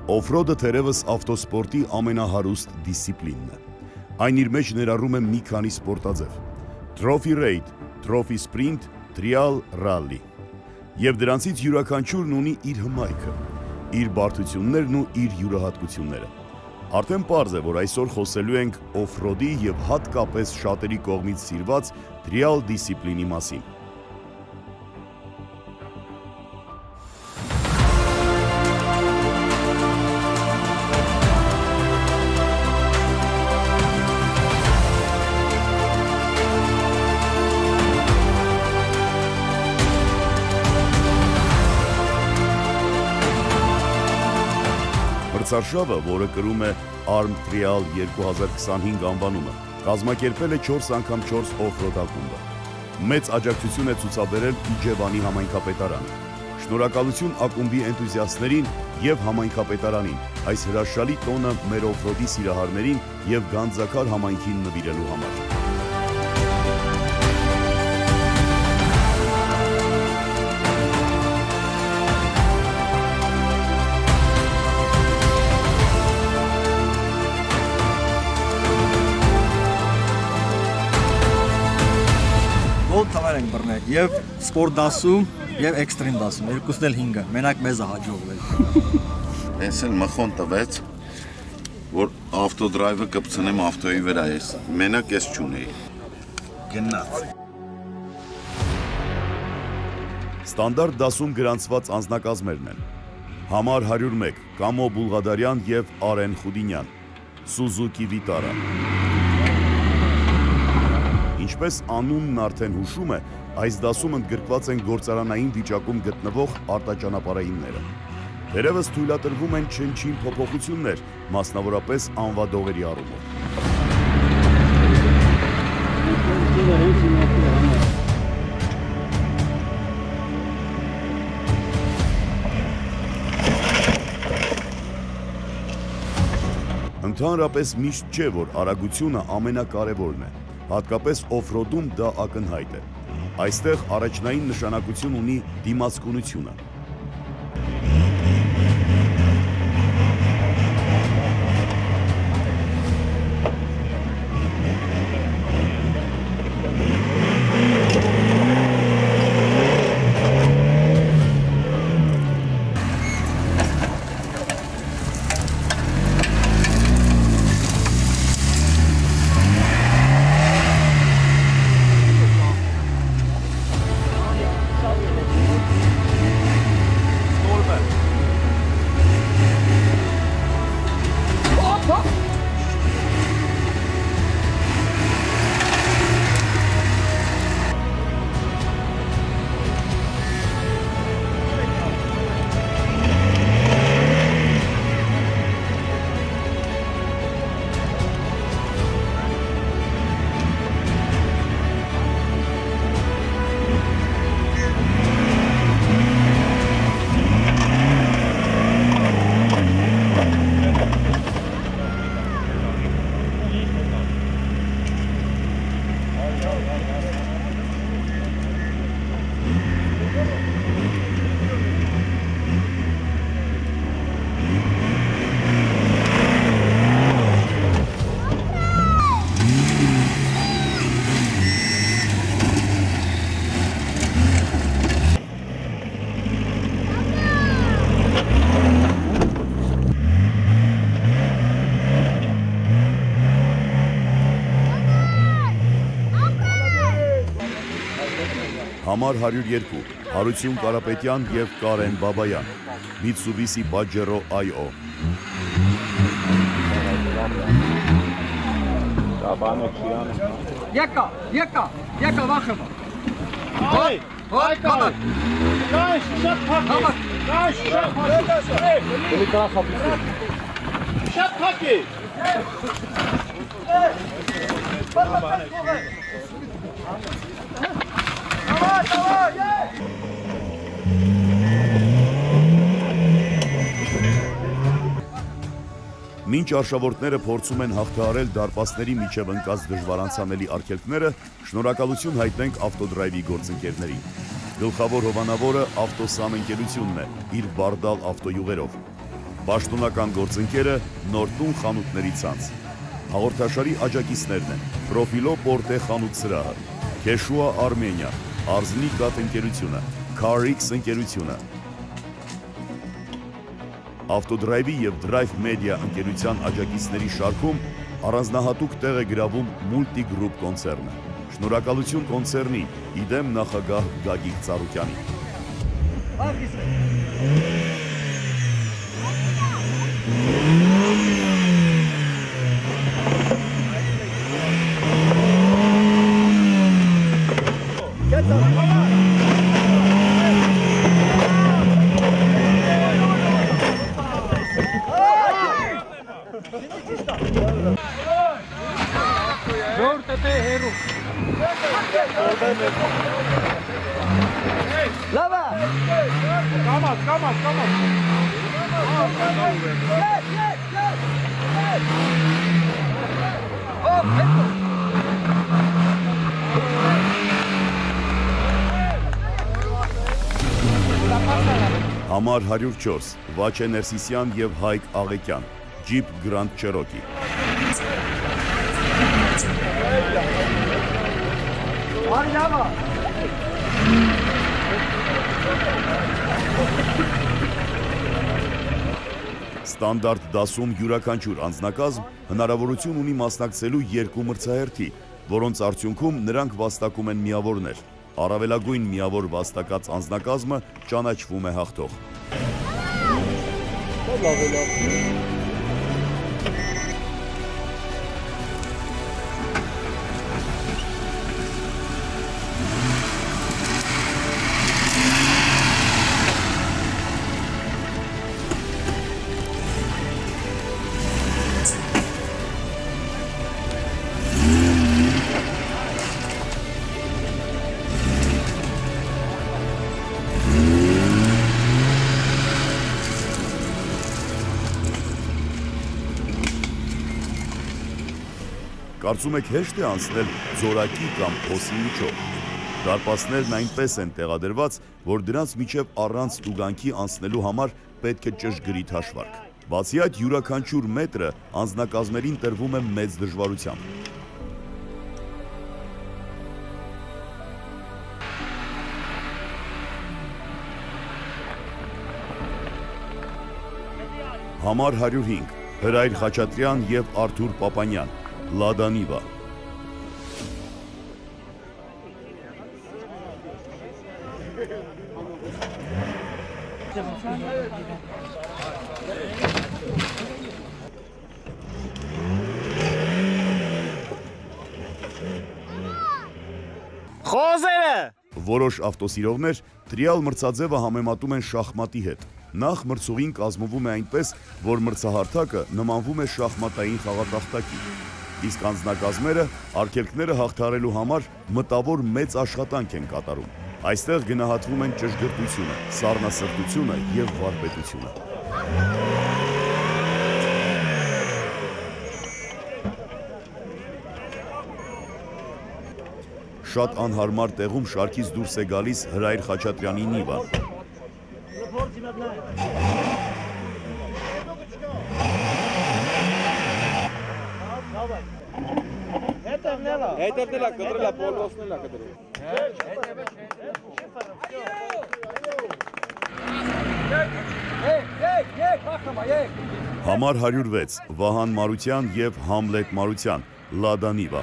Օֆրոդը թերևս ավտոսպորտի ամենահարուստ դիսցիպլինն է։ Այն իր մեջ ներառում է մի քանի սպորտաձև՝ Trophy Raid, Trophy Sprint, Trial Rally։ Եվ դրանցից յուրաքանչյուրն ունի իր հմայքը, իր բարդություններն ու իր յուրահատկությունները։ Արդեն պարզ է, որ այսօր խոսելու ենք օֆրոդի եւ հատկապես շատերի կողմից սիրված Trial դիսցիպլինի մասին։ Մրցարշավը, որը կրում է Arm Trial 2025 անվանումը, կազմակերպել է 4 անգամ 4 օֆրոդ ակումբը։ Մեծ աջակցություն է ցուցաբերել Իջևանի համայնքապետարանը։ Շնորհակալություն ակումբի էնտուզիաստներին եւ համայնքապետարանին այս հրաշալի տոնը մեր օֆրոդի սիրահարներին եւ գանձակար համայնքին նվիրելու համար։ Թվեր ենք բռնել եւ սպորտ դասում եւ էքստրիմ դասում, երկուսն էլ 5-ը, մենակ մեզ է հաջողվել։ Ես էլ մխոն տվեց, որ ավտոդրայվը կպցնեմ ավտոյի վրա, ես մենակ ես չունեի։ Գնաց։ Ստանդարտ դասում գրանցված անձնակազմերն են Համար 101, Կամո Բուլղադարյան եւ Արեն Խուդինյան, Սուզուկի Վիտարա։ Ինչպես անունն արդեն հուշում է, այս դասում ընդգրկված են գործարանային վիճակում գտնվող արտաճանապարհայինները։ Դերևս թույլատրվում են չնչին փոփոխություններ, մասնավորապես անվադողերի առումով։ Ընդհանրապես միշտ չէ, որ արագությունը ամենակարևորն է։ Հատկապես օֆրոդում դա ակնհայտ է։ Այստեղ առաջնային նշանակություն ունի դիմացկունությունը։ Համար 102, Հարություն Կարապետյան եւ Կարեն Բաբայան, Mitsubishi Pajero IO։ Եկա, վախը։ Հայ, կամար։ Կայշ, շատ փակի։ Կայշ, շատ փակի։ Շատ փակի։ Մինչ արշավորդները փորձում են հաղթահարել դարպասների միջև ընկած դժվարանցանելի արգելքները, շնորհակալություն հայտնենք ավտոդրայվի գործընկերներին։ Գլխավոր հովանավորը ավտոսան ընկերությունն է իր բարդալ ավտոյուղերով։ Պաշտոնական գործընկերը նոր տուն խանութների ցանց։ Հաղորդաշարի աջակիցներն են Պրոֆիլո Պորտե խանութ սրահը, Քեշուա Արմենիա, Արզնի կաթ ընկերությունը, CarX ընկերությունը, Ավտոդրայվի և Drive Media ընկերության աջակիցների շարքում առանձնահատուկ տեղ է գրավում Multigroup կոնցեռնը։ Շնորհակալություն կոնցեռնի, իդեմ նախագահ Գագիկ Ծառուկյանին։ Համար 104, Վաչե Ներսիսյան և Հայկ Աղեկյան, Jeep Grand Cherokee։ Ստանդարտ դասում յուրաքանչյուր անձնակազմ հնարավորություն ունի մասնակցելու 2 մրցահերթի, որոնց արդյունքում նրանք վաստակում են միավորներ։ Առավելագույն միավոր վաստակած անձնակազմը ճանաչվում է հաղթող։ Կարծում եք հեշտ է անցնել ձորակի կամ փոսի միջով։ Դարպասներն այնպես են տեղադրված, որ դրանց միջև առանց տուգանքի անցնելու համար պետք է ճշգրիտ հաշվարկ։ Բացի այդ, յուրաքանչյուր մետրը անձնակազմերին տրվում է մեծ դժվարությամբ։ Համար 105, Հրայր Խաչատրյան և Արթուր Պապանյան, Լադա Նիվա։ Խոզերը։ Որոշ ավտոսիրողներ տրիալ մրցաձևը համեմատում են շախմատի հետ։ Նախ մրցուղին կազմվում է այնպես, որ մրցահարթակը նմանվում է շախմատային խաղատախտակի։ Իսկ անձնակազմերը արգելքները հաղթահարելու համար մտավոր մեծ աշխատանք են կատարում։ Այստեղ գնահատվում են ճշգրտությունը, սառնասրտությունը և վարպետությունը։ Շատ անհարմար տեղում շարքից դուրս է գալիս Հրայր Խաչատրյանի Նիվան։ Հետևնելա, կտրելա, պոլոսնելա կտրել։ Համար 106, Վահան Մարության և Համլետ Մարության, Լադա Նիվա։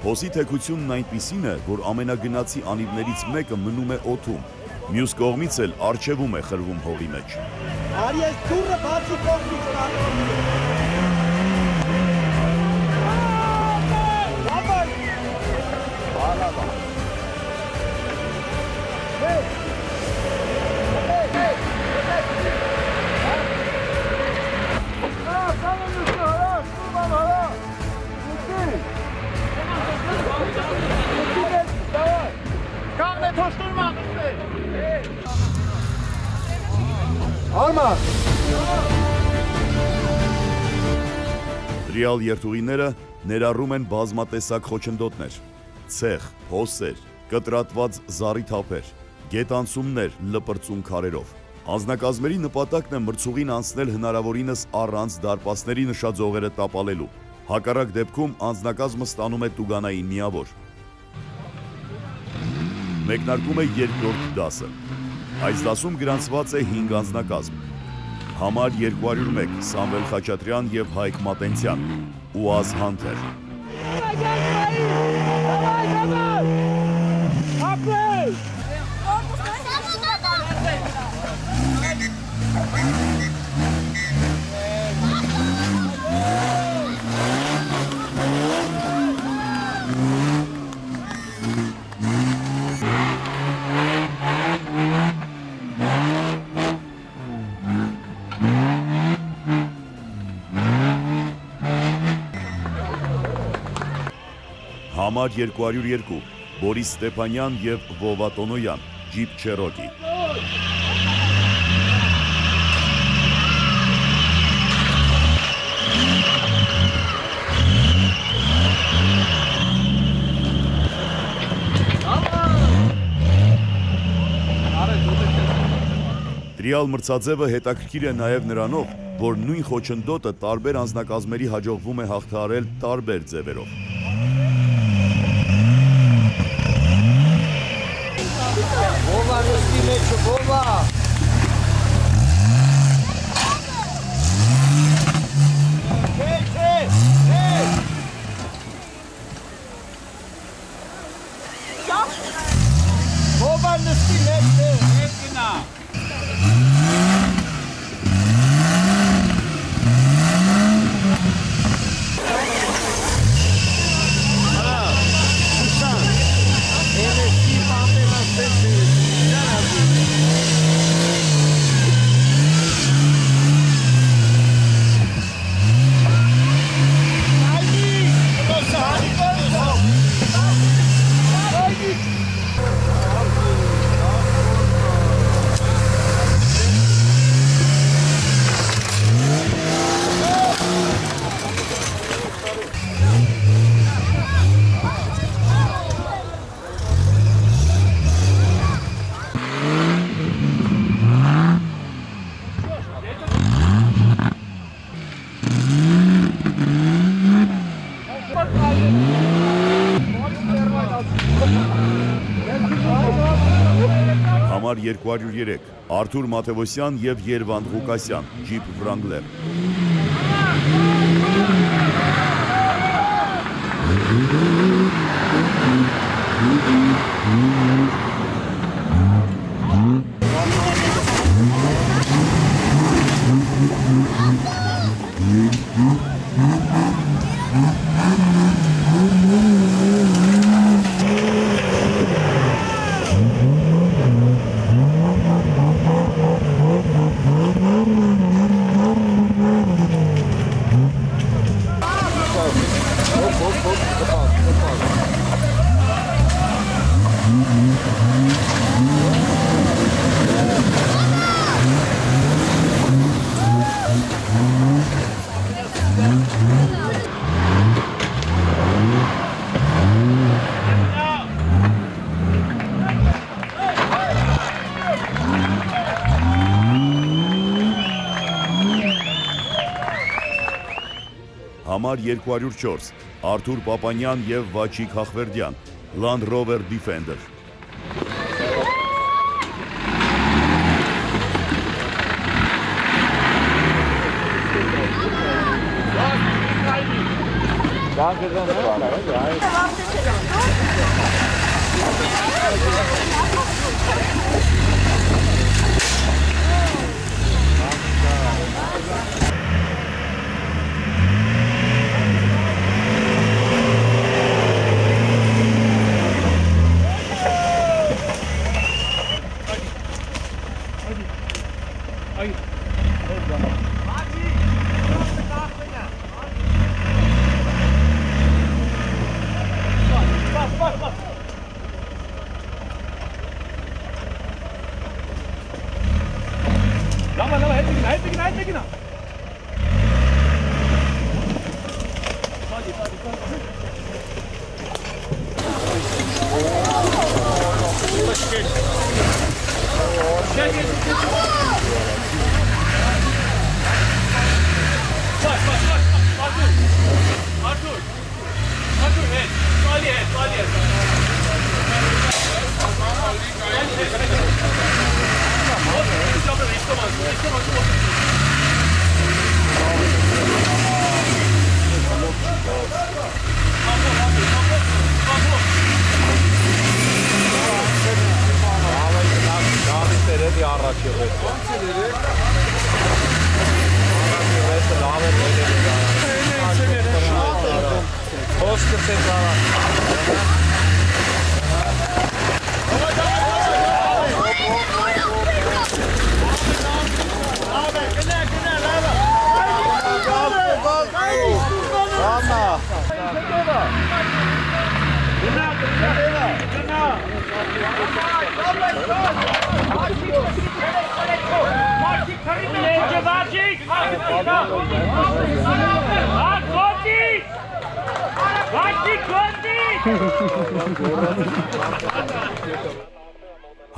Հոսի թեքությունն այնպիսին է, որ ամենագնացի անիվներից մեկը մնում է օդում, մյուս կողմից էլ առջևում է խրվում հողի մեջ։ Արի ես դուրը բացի կողմից Արմար։ Ռեալ երթուղիները ներառում են բազմատեսակ խոչընդոտներ, ցեխ, հոսեր, կտրատված զառիթափեր, գետանցումներ լպրծուն քարերով։ Անձնակազմերի նպատակն է մրցուղին անցնել հնարավորինս առանց դարպասների նշաձողերը տապալելու։ Հակառակ դեպքում անձնակազմը ստանում է տուգանային միավոր։ Մեկնարկում է երկրորդ դասը։ Այս դասում գրանցված է 5 անձնակազմ։ Համար 201 Սամվել Խաչատրյան եւ Հայկ Մատենցյան, Ուազ Հանթեր։ Համար 202 Բորիս Ստեփանյան եւ Վովա Տոնոյան, Ջիփ Չերոկի։ Ռեալ մրցաձևը հետաքրքիր է նաև նրանով, որ նույն խոչընդոտը տարբեր անձնակազմերի հաջողվում է հաղթահարել տարբեր ձևերով։ Ո՞վ արուստի մեջ, ո՞վ է։ Ո՞վ է նստի մեջ, հետ գնա։ Համար 203 Արթուր Մաթևոսյան եւ Երվանդ Ղուկասյան, Ջիփ Վրանգլեր։ Համար 204 Արթուր Պապանյան եւ Վաչիկ Հախվերդյան, Land Rover Defender։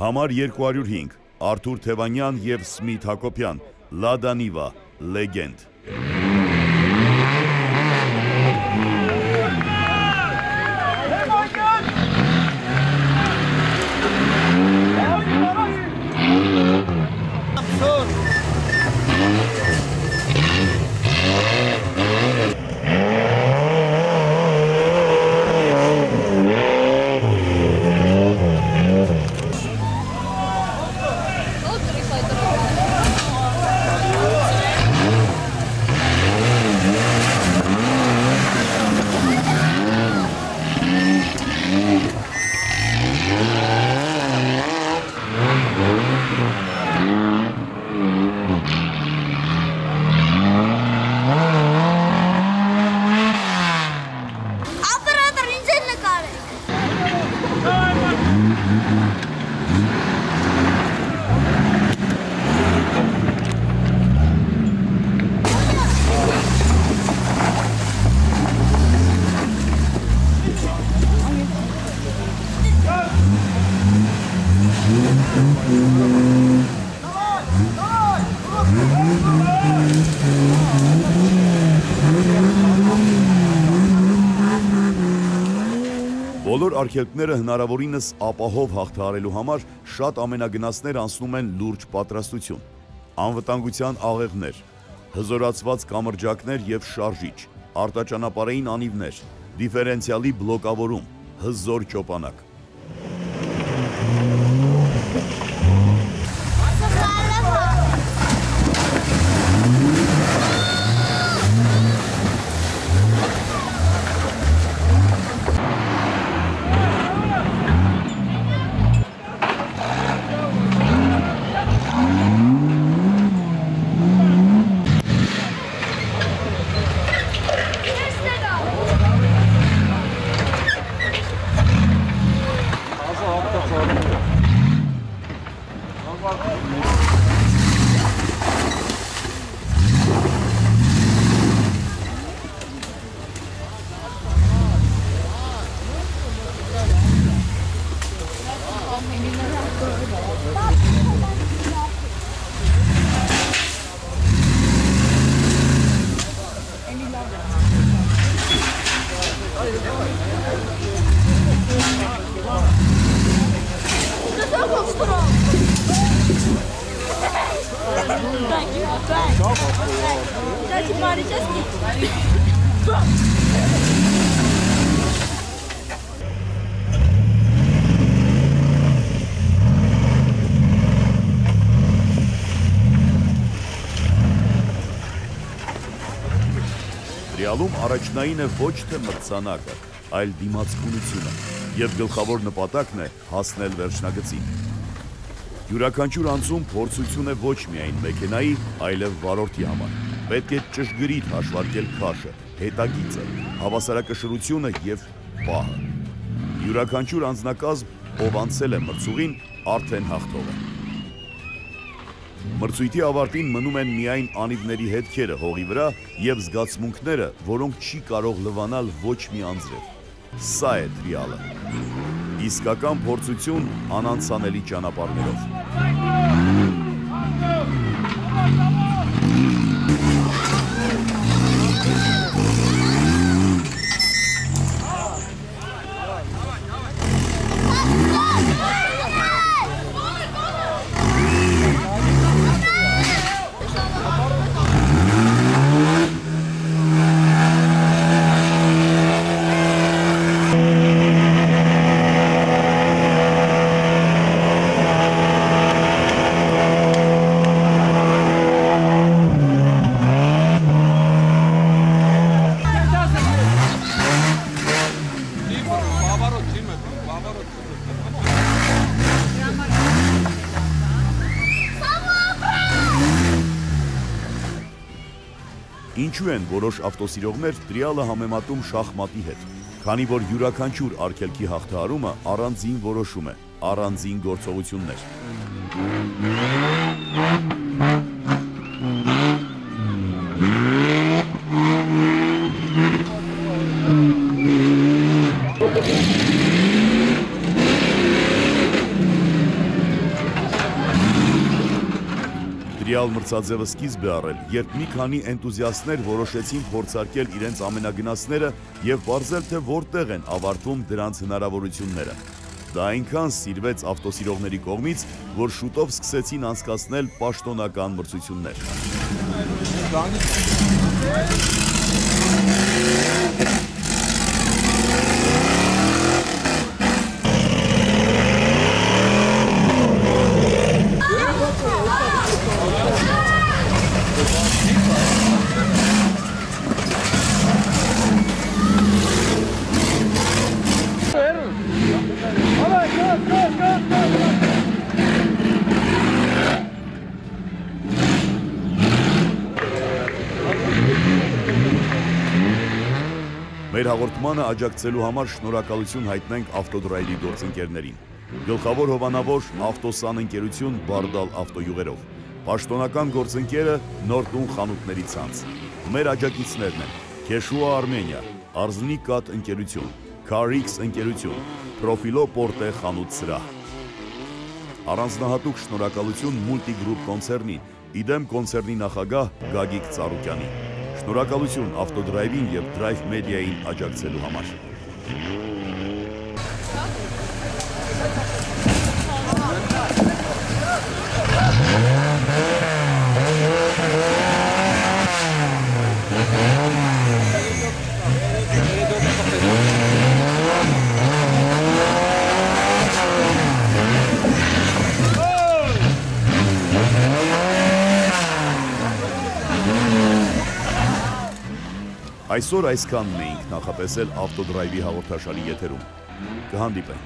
Համար 205 Արթուր Թևանյան և Սմիթ Հակոբյան, Լադա Նիվա, լեգենդ։ Բոլոր արգելքները հնարավորինս ապահով հաղթահարելու համար շատ ամենագնացներ անցնում են լուրջ պատրաստություն, անվտանգության աղեղներ, հզորացված կամրջակներ և շարժիչ, արտաճանապարհային անիվներ, դիֆերենցիալի բլոկավորում, հզոր ճոպանակ։ Ռեալում առաջնային է ոչ թե մրցանակը, այլ դիմացկունությունը, և գլխավոր նպատակն է հասնել վերջնագծին։ Յուրաքանչյուր անցում փորձություն է ոչ միայն մեքենայի, այլև վարորդի համար։ Պետք է ճշգրիտ հաշվարկել քաշը, հետագիծը, հավասարակշռությունը և պահը։ Յուրաքանչյուր անձնակազմ, ով անցել է մրցուղին, արդեն հաղթող է։ Մրցույթի ավարտին մնում են միայն անիվների հետքերը հողի վրա և զգացմունքները, որոնք չի կարող լվանալ ոչ մի անձրև։ Սա է տրիալը։ Իսկական փորձություն անանցանելի ճանապարհներով։ Ինչու են որոշ ավտոսիրողներ տրիալը համեմատում շախմատի հետ, քանի որ յուրաքանչյուր արգելքի հաղթահարումը առանձին որոշում է, առանձին գործողություններ։ Տրիալ մրցաձևը սկիզբ է առել, երբ մի քանի էնտուզիաստներ որոշեցին փորձարկել իրենց ամենագնացները և պարզել, թե որտեղ են ավարտվում դրանց հնարավորությունները։ Դա այնքան սիրվեց ավտոսիրողների կողմից, որ շուտով սկսեցին անցկացնել պաշտոնական մրցություններ։ Մեր հաղորդմանը աջակցելու համար շնորհակալություն հայտնենք ավտոդրայվի գործընկերներին։ Գլխավոր հովանավոր ավտոսան ընկերություն Բարդալ ավտոյուղերով։ Պաշտոնական գործընկերը Նորտուն խանութների ցանց։ Մեր աջակիցներն են Քեշուա Արմենիա, Արզնիկատ ընկերություն, Carix ընկերություն, Profilo Porte խանութ սրահ։ Առանձնահատուկ շնորհակալություն Multigroup կոնցեռնին, իդեմ կոնցեռնի նախագահ Գագիկ Ծառուկյանին։ Շնորհակալություն ավտոդրայվին և Drive Media-ին աջակցելու համար։ Այսօր այսքանն էինք նախատեսել ավտոդրայվի հաղորդաշարի եթերում։ Կհանդիպենք։